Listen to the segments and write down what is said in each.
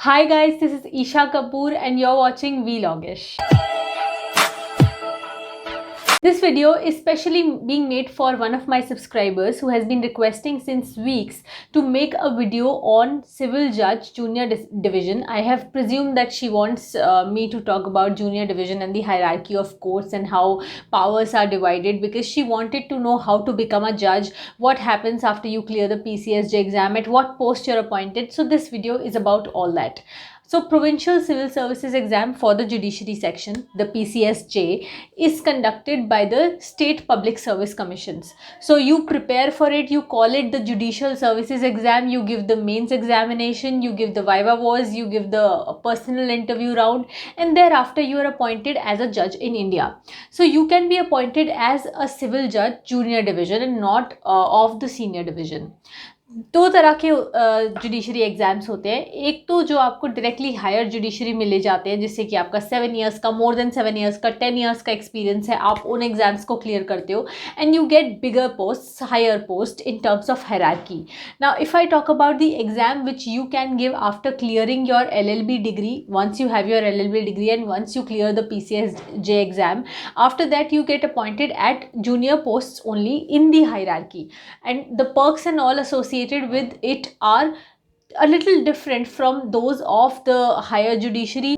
Hi guys, this is Isha Kapoor and you're watching Vlogish. This video is specially being made for one of my subscribers who has been requesting since weeks to make a video on Civil Judge Junior Division. I have presumed that she wants me to talk about Junior Division and the hierarchy of courts and how powers are divided, because she wanted to know how to become a judge, what happens after you clear the PCSJ exam, at what post you're appointed. So this video is about all that. So Provincial Civil Services exam for the Judiciary section, the PCSJ, is conducted by the State Public Service Commissions. So you prepare for it, you call it the Judicial Services exam, you give the mains examination, you give the viva voce, you give the personal interview round, and thereafter you are appointed as a judge in India. So you can be appointed as a civil judge junior division and not of the senior division. दो तरह के judiciary exams होते हैं. एक तो जो आपको directly hire judiciary में ले जाते हैं, जिससे कि आपका 7 ईयर्स का, मोर देन 7 ईयर्स का, 10 ईयर्स का एक्सपीरियंस है, आप उन एग्ज़ाम्स को क्लियर करते हो and you get bigger post, higher post in terms of hierarchy. Now if I talk about the exam which you can give after clearing your LLB degree, once you have your LLB degree and once you clear the PCSJ exam, after that you get appointed at junior posts only in the hierarchy, and the perks and all associated with it are a little different from those of the higher judiciary.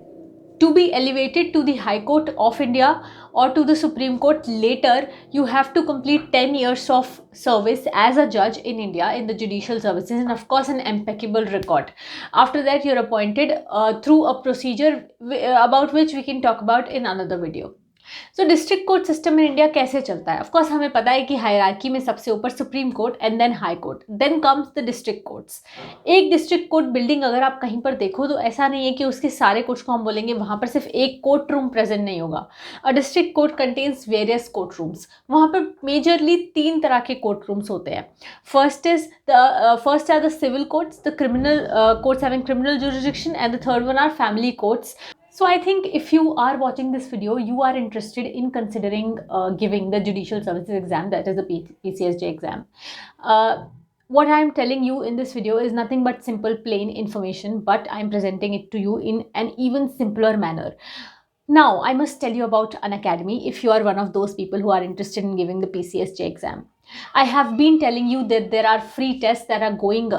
To be elevated to the High Court of India or to the Supreme Court later, you have to complete 10 years of service as a judge in India in the judicial services, and of course an impeccable record. After that you're appointed through a procedure about which we can talk about in another video. So district court system in India कैसे चलता है? Of course हमें पता है कि hierarchy में सबसे ऊपर supreme court and then high court, then comes the district courts. एक डिस्ट्रिक्ट कोर्ट बिल्डिंग अगर आप कहीं पर देखो तो ऐसा नहीं है कि उसके सारे कोर्ट्स को हम बोलेंगे वहाँ पर सिर्फ एक कोर्ट रूम प्रेजेंट नहीं होगा. A district court contains various court rooms. वहाँ पर मेजरली 3 तरह के कोर्ट रूम्स होते हैं. First are the civil courts, the criminal courts having criminal jurisdiction, and the third one are family courts. So I think if you are watching this video, you are interested in considering giving the Judicial Services exam, that is the PCSJ exam. What I am telling you in this video is nothing but simple plain information, but I am presenting it to you in an even simpler manner. Now I must tell you about Unacademy if you are one of those people who are interested in giving the PCSJ exam. I have been telling you that there are free tests that are going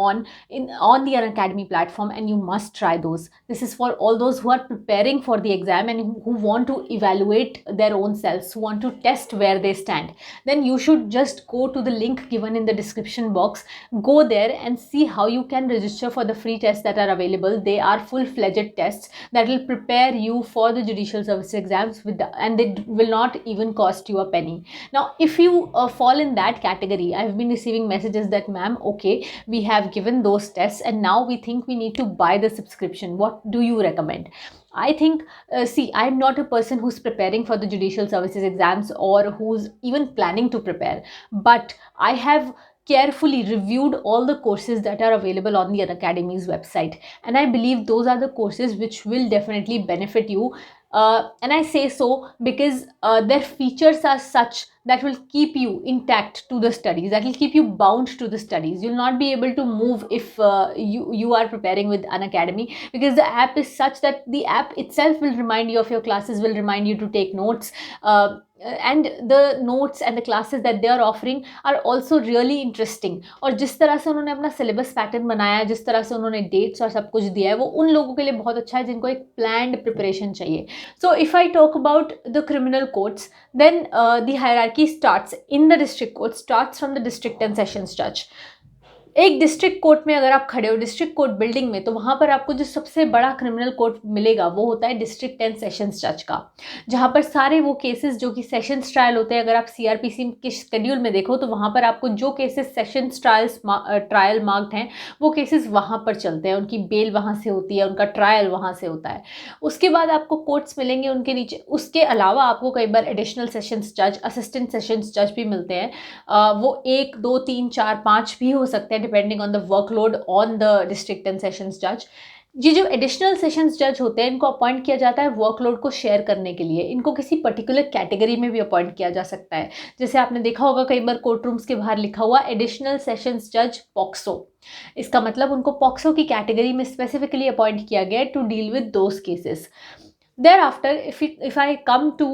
on the Unacademy platform, and you must try those. This is for all those who are preparing for the exam and who want to evaluate their own selves, who want to test where they stand. Then you should just go to the link given in the description box. Go there and see how you can register for the free tests that are available. They are full-fledged tests that will prepare you for the judicial service exams and they will not even cost you a penny. Now if you fall in that category, I've been receiving messages that, ma'am, okay, we have given those tests and now we think we need to buy the subscription. What do you recommend? I think, see, I'm not a person who's preparing for the judicial services exams or who's even planning to prepare, but I have carefully reviewed all the courses that are available on the Unacademy's website, and I believe those are the courses which will definitely benefit you. And I say so because their features are such that will keep you intact to the studies, that will keep you bound to the studies. You'll not be able to move if you are preparing with Unacademy, because the app is such that the app itself will remind you of your classes, will remind you to take notes, and the notes and the classes that they are offering are also really interesting. और जिस तरह से उन्होंने अपना syllabus pattern बनाया है, जिस तरह से उन्होंने डेट्स और सब कुछ दिया है, वो उन लोगों के लिए बहुत अच्छा है जिनको एक प्लान्ड प्रिपरेशन चाहिए. So if I talk about the criminal courts, then the hierarchy starts in the district court, starts from the district and sessions judge. एक डिस्ट्रिक्ट कोर्ट में अगर आप खड़े हो, डिस्ट्रिक्ट कोर्ट बिल्डिंग में, तो वहाँ पर आपको जो सबसे बड़ा क्रिमिनल कोर्ट मिलेगा वो होता है डिस्ट्रिक्ट एंड सेशंस जज का, जहाँ पर सारे वो केसेस जो कि सेशंस ट्रायल होते हैं, अगर आप CRPC के शेड्यूल में देखो तो वहाँ पर आपको जो केसेस सेशंस ट्रायल मार्क्ड हैं वो केसेस वहाँ पर चलते हैं, उनकी बेल वहाँ से होती है, उनका ट्रायल वहाँ से होता है. उसके बाद आपको कोर्ट्स मिलेंगे उनके नीचे. उसके अलावा आपको कई बार एडिशनल सेशंस जज, असिस्टेंट सेशंस जज भी मिलते हैं. वो 1, 2, 3, 4, 5 भी हो सकते हैं, depending on the workload on the district and sessions जज। ये जो एडिशनल सेशंस जज होते हैं इनको अपॉइंट किया जाता है वर्कलोड को शेयर करने के लिए। इनको किसी पर्टिकुलर कैटेगरी में भी अपॉइंट किया जा सकता है। जैसे आपने देखा होगा कई बार कोर्ट रूम्स के बाहर लिखा हुआ एडिशनल सेशंस जज पॉक्सो। इसका मतलब उनको पॉक्सो की कैटेगरी में स्पेसिफिकली अपॉइंट किया गया to deal with those cases. Thereafter, if I come to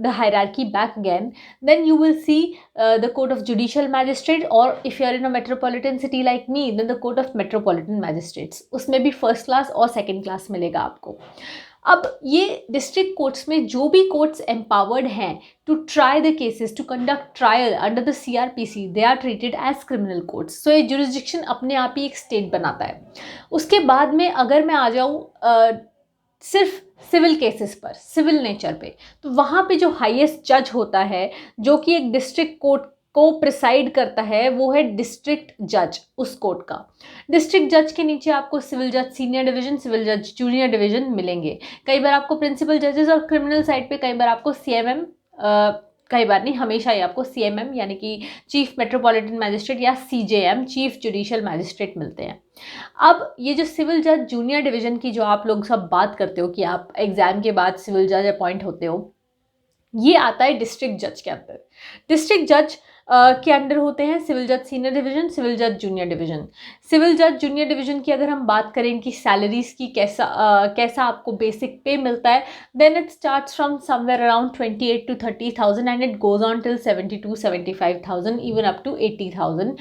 the hierarchy back again, then you will see the Court of Judicial Magistrate, or if you are in a metropolitan city like me, then the Court of Metropolitan Magistrates. उसमें भी first class और second class मिलेगा आपको। अब ये district courts में जो भी कोर्ट्स एम्पावर्ड हैं to try the cases, to conduct trial under the CRPC, they are treated as criminal courts. So ये जुरिस्डिक्शन अपने आप ही एक स्टेट बनाता है। उसके बाद में अगर मैं आ जाऊँ सिर्फ सिविल केसेस पर, सिविल नेचर पे, तो वहाँ पे जो हाईएस्ट जज होता है जो कि एक डिस्ट्रिक्ट कोर्ट को प्रिसाइड करता है वो है डिस्ट्रिक्ट जज उस कोर्ट का। डिस्ट्रिक्ट जज के नीचे आपको सिविल जज सीनियर डिवीजन, सिविल जज जूनियर डिवीजन मिलेंगे। कई बार आपको प्रिंसिपल जजेस, और क्रिमिनल साइड पे कई बार आपको CMM, कई बार नहीं हमेशा ही आपको CMM यानी कि चीफ मेट्रोपॉलिटन मैजिस्ट्रेट या CJM चीफ जुडिशियल मैजिस्ट्रेट मिलते हैं। अब ये जो सिविल जज जूनियर डिवीजन की जो आप लोग सब बात करते हो कि आप एग्जाम के बाद सिविल जज अपॉइंट होते हो, ये आता है डिस्ट्रिक्ट जज के अंदर। डिस्ट्रिक्ट जज के अंडर होते हैं सिविल जज सीनियर डिवीजन, सिविल जज जूनियर डिवीजन। सिविल जज जूनियर डिवीजन की अगर हम बात करें इनकी सैलरीज की कैसा आपको बेसिक पे मिलता है, then it starts from somewhere around 28 to 30,000 and it goes on till 72-75,000 even up to 80,000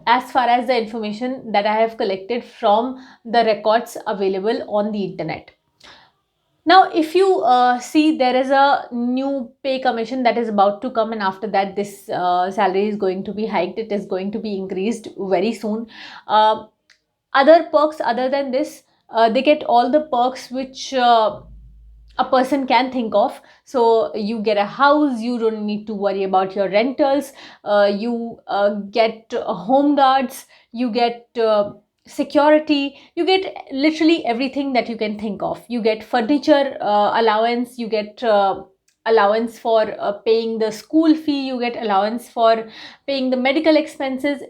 as far as the information that I have collected from the records available on the internet. Now, if you see, there is a new pay commission that is about to come, and after that, this salary is going to be hiked. It is going to be increased very soon. Other perks other than this, they get all the perks which a person can think of. So you get a house, you don't need to worry about your rentals, you get home guards, you get security, you get literally everything that you can think of. You get furniture allowance, you get allowance for paying the school fee, you get allowance for paying the medical expenses.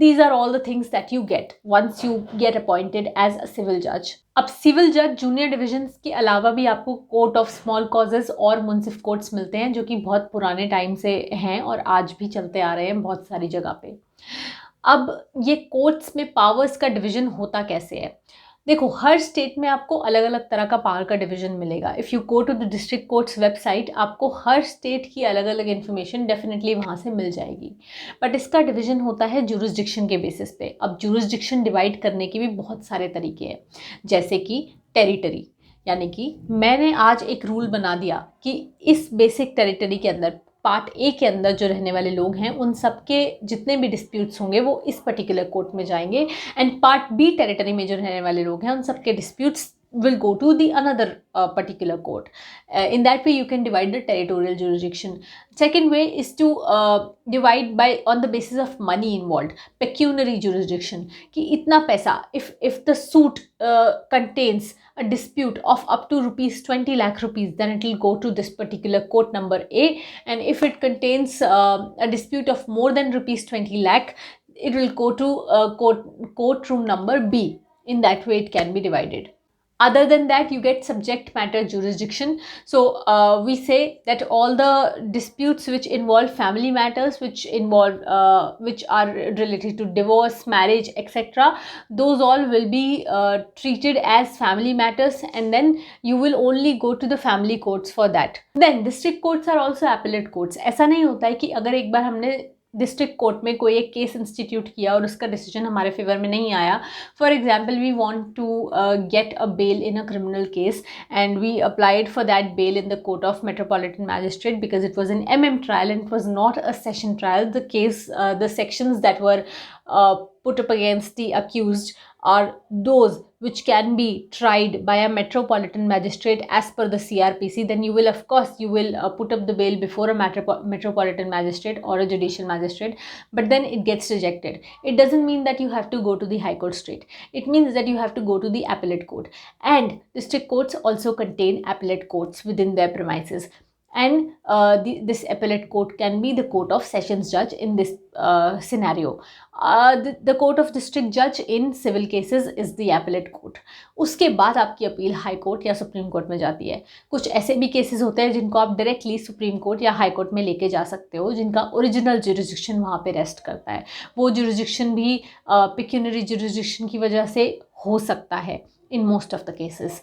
These are all the things that you get once you get appointed as a civil judge. अब civil जज junior divisions के अलावा भी आपको court of small causes और मुंसिफ courts मिलते हैं जो कि बहुत पुराने टाइम से हैं और आज भी चलते आ रहे हैं बहुत सारी जगह पे। अब ये कोर्ट्स में पावर्स का डिवीज़न होता कैसे है? देखो, हर स्टेट में आपको अलग अलग तरह का पावर का डिवीज़न मिलेगा। If you go to the district courts website, आपको हर स्टेट की अलग अलग इन्फॉर्मेशन डेफिनेटली वहाँ से मिल जाएगी। बट इसका डिवीज़न होता है जुरिस्डिक्शन के बेसिस पे। अब जुरिस्डिक्शन डिवाइड करने के भी बहुत सारे तरीके हैं, जैसे कि टेरिटरी, यानी कि मैंने आज एक रूल बना दिया कि इस बेसिक टेरिटरी के अंदर पार्ट ए के अंदर जो रहने वाले लोग हैं उन सब के जितने भी डिस्प्यूट्स होंगे वो इस पर्टिकुलर कोर्ट में जाएंगे, एंड पार्ट बी टेरिटरी में जो रहने वाले लोग हैं उन सब के disputes will go to the another particular court. In that way you can divide the territorial jurisdiction. Second way is to divide by on the basis of money involved, pecuniary jurisdiction, कि इतना पैसा, if the suit contains a dispute of up to rupees 20 lakh rupees, then it will go to this particular court number A, and if it contains a dispute of more than rupees 20 lakh, it will go to courtroom number B. In that way it can be divided. Other than that, you get subject matter jurisdiction. So we say that all the disputes which involve family matters, which are related to divorce, marriage, etc., those all will be treated as family matters, and then you will only go to the family courts for that. Then district courts are also appellate courts. ऐसा नहीं होता है कि अगर एक बार हमने district court में कोई एक केस इंस्टीट्यूट किया और उसका डिसीजन हमारे फेवर में नहीं आया, for example we want to get a bail in a criminal case and we applied for that bail in the court of metropolitan magistrate because it was an MM trial and it was not a session trial. The case, the sections that were put up against the accused are those which can be tried by a metropolitan magistrate as per the CRPC. Then you will, of course, you will put up the bail before a metropolitan magistrate or a judicial magistrate, but then it gets rejected. It doesn't mean that you have to go to the high court straight. It means that you have to go to the appellate court, and district courts also contain appellate courts within their premises. and this appellate court can be the court of sessions judge in this scenario. The court of district judge in civil cases is the appellate court. उसके बाद आपकी appeal high court या supreme court में जाती है. कुछ ऐसे भी केसेस होते हैं जिनको आप डायरेक्टली सुप्रीम कोर्ट या हाई कोर्ट में लेके जा सकते हो, जिनका ओरिजिनल जुरिस्डिक्शन वहाँ पे रेस्ट करता है. वो जुरिस्डिक्शन भी पिक्यूनरी जुरिस्डिक्शन की वजह से हो सकता है in most of the cases.